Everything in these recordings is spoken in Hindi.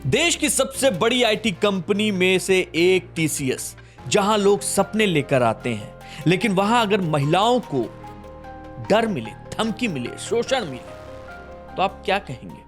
देश की सबसे बड़ी आईटी कंपनी में से एक टीसीएस, जहां लोग सपने लेकर आते हैं, लेकिन वहां अगर महिलाओं को डर मिले, धमकी मिले, शोषण मिले, तो आप क्या कहेंगे?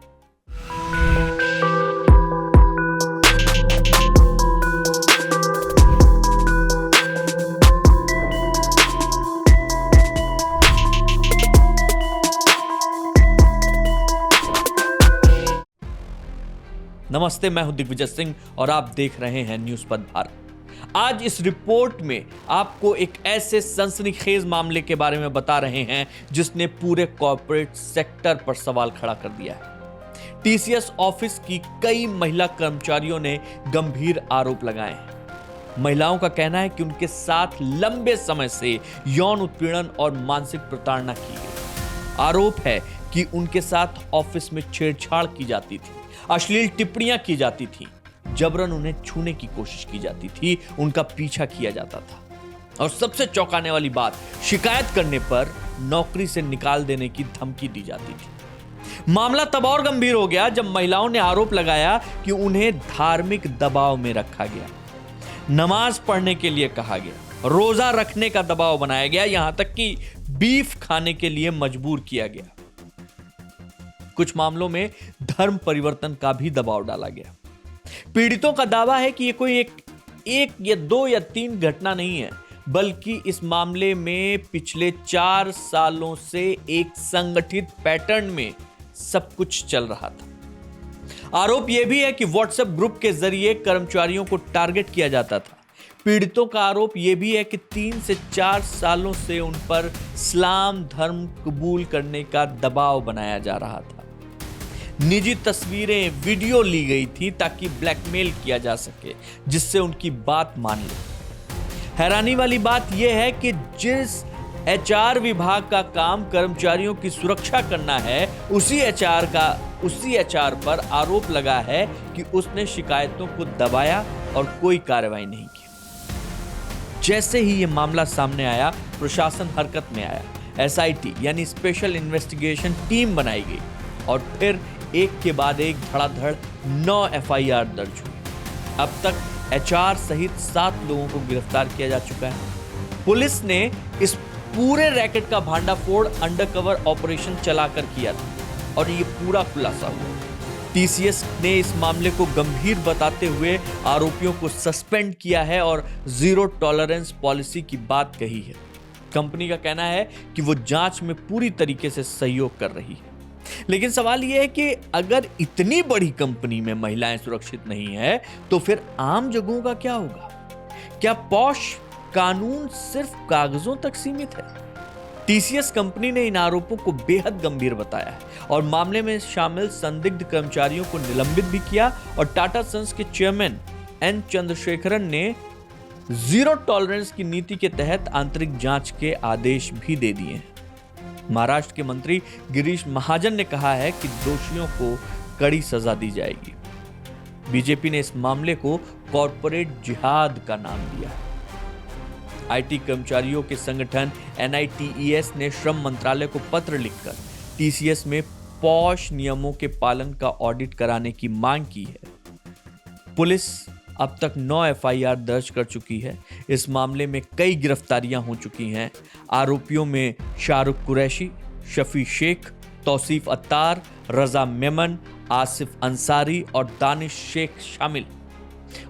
नमस्ते, मैं हूं दिग्विजय सिंह और आप देख रहे हैं न्यूज पथ भारत। आज इस रिपोर्ट में आपको एक ऐसे सनसनीखेज मामले के बारे में बता रहे हैं जिसने पूरे कॉर्पोरेट सेक्टर पर सवाल खड़ा कर दिया है। टीसीएस ऑफिस की कई महिला कर्मचारियों ने गंभीर आरोप लगाए हैं। महिलाओं का कहना है कि उनके साथ लंबे समय से यौन उत्पीड़न और मानसिक प्रताड़ना की गई। आरोप है कि उनके साथ ऑफिस में छेड़छाड़ की जाती थी, अश्लील टिप्पणियां की जाती थी, जबरन उन्हें छूने की कोशिश की जाती थी, उनका पीछा किया जाता था और सबसे चौंकाने वाली बात, शिकायत करने पर नौकरी से निकाल देने की धमकी दी जाती थी। मामला तब और गंभीर हो गया जब महिलाओं ने आरोप लगाया कि उन्हें धार्मिक दबाव में रखा गया, नमाज पढ़ने के लिए कहा गया, रोजा रखने का दबाव बनाया गया, यहां तक कि बीफ खाने के लिए मजबूर किया गया। कुछ मामलों में धर्म परिवर्तन का भी दबाव डाला गया। पीड़ितों का दावा है कि ये कोई एक या दो या तीन घटना नहीं है, बल्कि इस मामले में पिछले 4 सालों से एक संगठित पैटर्न में सब कुछ चल रहा था। आरोप यह भी है कि व्हाट्सएप ग्रुप के जरिए कर्मचारियों को टारगेट किया जाता था। पीड़ितों का आरोप यह भी है कि 3 से 4 सालों से उन पर इस्लाम धर्म कबूल करने का दबाव बनाया जा रहा था। निजी तस्वीरें, वीडियो ली गई थी ताकि ब्लैकमेल किया जा सके, जिससे उनकी बात मान ले। हैरानी वाली बात यह है कि जिस एचआर विभाग का काम कर्मचारियों की सुरक्षा करना है, उसी एचआर पर आरोप लगा है कि उसने शिकायतों को दबाया और कोई कार्रवाई नहीं की। जैसे ही यह मामला सामने आया, प्रशासन हरकत में आया। एसआईटी यानी स्पेशल इन्वेस्टिगेशन टीम बनाई गई और फिर एक के बाद एक धड़ाधड़ 9 एफआईआर दर्ज हुई। अब तक एचआर सहित 7 लोगों को गिरफ्तार किया जा चुका है। पुलिस ने इस पूरे रैकेट का भांडाफोड़ अंडरकवर ऑपरेशन चलाकर किया था और ये पूरा खुलासा हुआ। टीसीएस ने इस मामले को गंभीर बताते हुए आरोपियों को सस्पेंड किया है और जीरो टॉलरेंस पॉलिसी की बात कही है। कंपनी का कहना है कि वो जांच में पूरी तरीके से सहयोग कर रही है। लेकिन सवाल यह है कि अगर इतनी बड़ी कंपनी में महिलाएं सुरक्षित नहीं है, तो फिर आम जगहों का क्या होगा? क्या पॉश कानून सिर्फ कागजों तक सीमित है? टीसीएस कंपनी ने इन आरोपों को बेहद गंभीर बताया है और मामले में शामिल संदिग्ध कर्मचारियों को निलंबित भी किया और टाटा सन्स के चेयरमैन एन चंद्रशेखरन ने जीरो टॉलरेंस की नीति के तहत आंतरिक जांच के आदेश भी दे दिए हैं। महाराष्ट्र के मंत्री गिरीश महाजन ने कहा है कि दोषियों को कड़ी सजा दी जाएगी। बीजेपी ने इस मामले को कॉर्पोरेट जिहाद का नाम दिया है। आईटी कर्मचारियों के संगठन एनआईटीईएस ने श्रम मंत्रालय को पत्र लिखकर टीसीएस में पॉश नियमों के पालन का ऑडिट कराने की मांग की है। पुलिस अब तक 9 एफआईआर दर्ज कर चुकी है। इस मामले में कई गिरफ्तारियां हो चुकी हैं। आरोपियों में शाहरुख कुरैशी, शफी शेख, तौसीफ अत्तार, रजा मेमन, आसिफ अंसारी और दानिश शेख शामिल।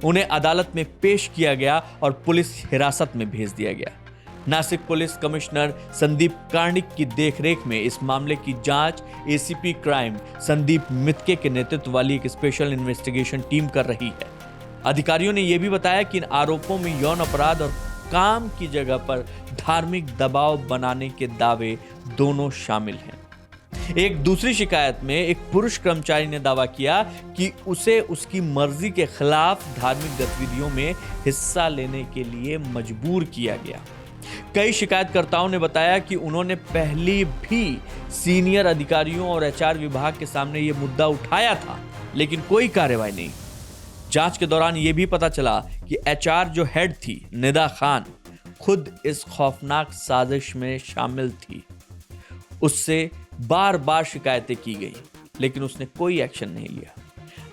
उन्हें अदालत में पेश किया गया और पुलिस हिरासत में भेज दिया गया। नासिक पुलिस कमिश्नर संदीप कार्णिक की देखरेख में इस मामले की जांच एसीपी क्राइम संदीप मित्के के नेतृत्व वाली एक स्पेशल इन्वेस्टिगेशन टीम कर रही है। अधिकारियों ने यह भी बताया कि इन आरोपों में यौन अपराध और काम की जगह पर धार्मिक दबाव बनाने के दावे दोनों शामिल हैं। एक दूसरी शिकायत में एक पुरुष कर्मचारी ने दावा किया कि उसे उसकी मर्जी के खिलाफ धार्मिक गतिविधियों में हिस्सा लेने के लिए मजबूर किया गया। कई शिकायतकर्ताओं ने बताया कि उन्होंने पहले भी सीनियर अधिकारियों और एचआर विभाग के सामने यह मुद्दा उठाया था, लेकिन कोई कार्रवाई नहीं। जांच के दौरान यह भी पता चला कि एचआर जो हेड थी, निदा खान, खुद इस खौफनाक साजिश में शामिल थी। उससे बार बार शिकायतें की गई, लेकिन उसने कोई एक्शन नहीं लिया।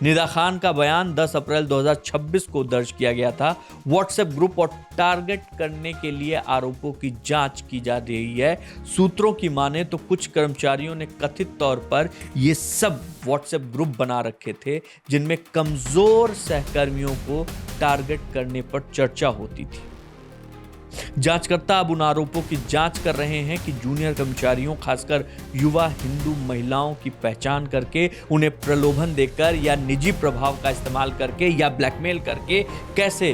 निदा खान का बयान 10 अप्रैल 2026 को दर्ज किया गया था। व्हाट्सएप ग्रुप और टारगेट करने के लिए आरोपों की जांच की जा रही है। सूत्रों की माने तो कुछ कर्मचारियों ने कथित तौर पर ये सब व्हाट्सएप ग्रुप बना रखे थे जिनमें कमजोर सहकर्मियों को टारगेट करने पर चर्चा होती थी। जांचकर्ता अब उन आरोपों की जांच कर रहे हैं कि जूनियर कर्मचारियों, खासकर युवा हिंदू महिलाओं की पहचान करके, उन्हें प्रलोभन देकर या निजी प्रभाव का इस्तेमाल करके या ब्लैकमेल करके कैसे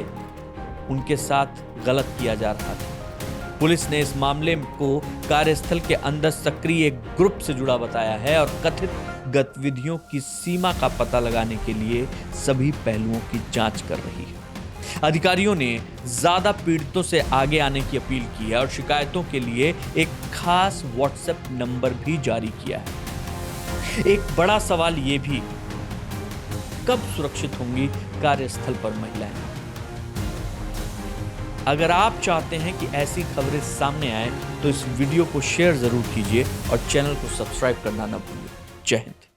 उनके साथ गलत किया जा रहा था। पुलिस ने इस मामले को कार्यस्थल के अंदर सक्रिय एक ग्रुप से जुड़ा बताया है और कथित गतिविधियों की सीमा का पता लगाने के लिए सभी पहलुओं की जांच कर रही है। अधिकारियों ने ज्यादा पीड़ितों से आगे आने की अपील की है और शिकायतों के लिए एक खास व्हाट्सएप नंबर भी जारी किया है। एक बड़ा सवाल यह भी, कब सुरक्षित होंगी कार्यस्थल पर महिलाएं? अगर आप चाहते हैं कि ऐसी खबरें सामने आए तो इस वीडियो को शेयर जरूर कीजिए और चैनल को सब्सक्राइब करना न भूलिए। जय हिंद।